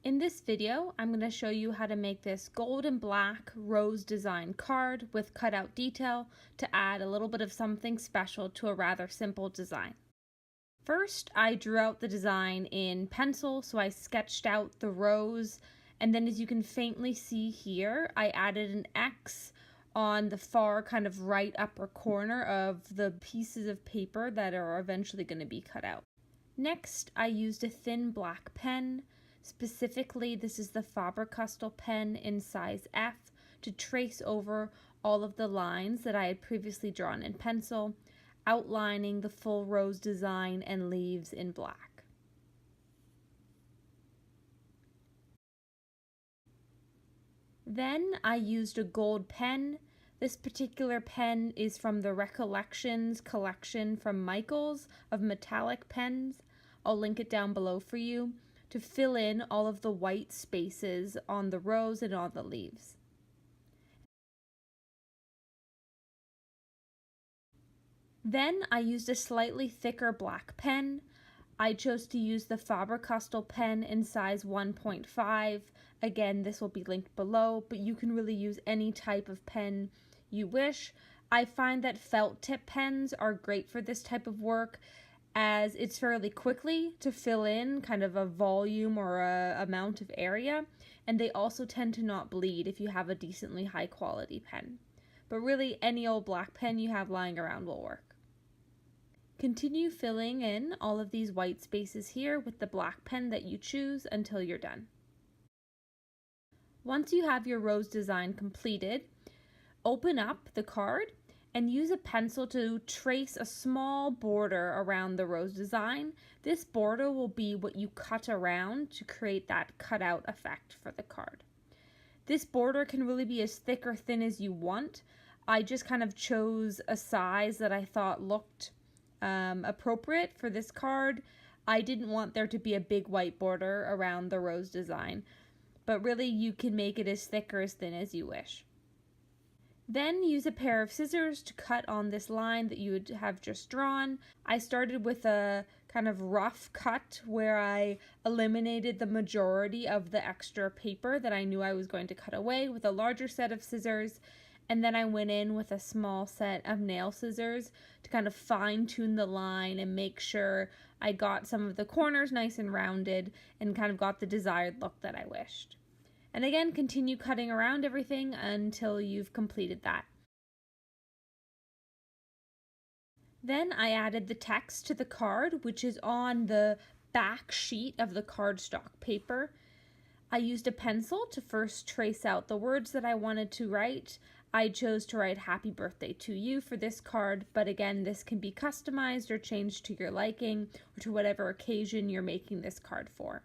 In this video, I'm going to show you how to make this gold and black rose design card with cutout detail to add a little bit of something special to a rather simple design. First, I drew out the design in pencil, so I sketched out the rose, and then as you can faintly see here, I added an X on the far kind of right upper corner of the pieces of paper that are eventually going to be cut out. Next, I used a thin black pen. Specifically, this is the Faber-Castell pen in size F to trace over all of the lines that I had previously drawn in pencil, outlining the full rose design and leaves in black. Then I used a gold pen. This particular pen is from the Recollections collection from Michaels of metallic pens. I'll link it down below for you, to fill in all of the white spaces on the rose and on the leaves. Then I used a slightly thicker black pen. I chose to use the Faber-Castell pen in size 1.5. Again, this will be linked below, but you can really use any type of pen you wish. I find that felt tip pens are great for this type of work, as it's fairly quickly to fill in kind of a volume or a amount of area, and they also tend to not bleed if you have a decently high quality pen. But really, any old black pen you have lying around will work. Continue filling in all of these white spaces here with the black pen that you choose until you're done. Once you have your rose design completed, open up the card and use a pencil to trace a small border around the rose design. This border will be what you cut around to create that cutout effect for the card. This border can really be as thick or thin as you want. I just kind of chose a size that I thought looked appropriate for this card. I didn't want there to be a big white border around the rose design, but really you can make it as thick or as thin as you wish. Then use a pair of scissors to cut on this line that you would have just drawn. I started with a kind of rough cut where I eliminated the majority of the extra paper that I knew I was going to cut away with a larger set of scissors, and then I went in with a small set of nail scissors to kind of fine-tune the line and make sure I got some of the corners nice and rounded and kind of got the desired look that I wished. And again, continue cutting around everything until you've completed that. Then I added the text to the card, which is on the back sheet of the cardstock paper. I used a pencil to first trace out the words that I wanted to write. I chose to write "Happy Birthday to You" for this card, but again, this can be customized or changed to your liking or to whatever occasion you're making this card for.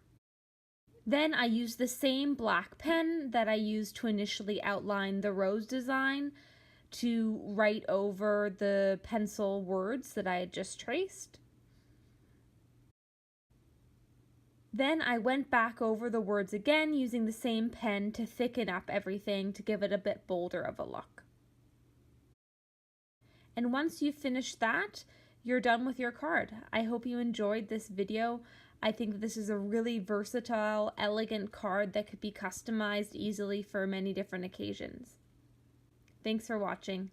Then I used the same black pen that I used to initially outline the rose design to write over the pencil words that I had just traced. Then I went back over the words again using the same pen to thicken up everything to give it a bit bolder of a look. And once you've finished that, you're done with your card. I hope you enjoyed this video. I think this is a really versatile, elegant card that could be customized easily for many different occasions. Thanks for watching.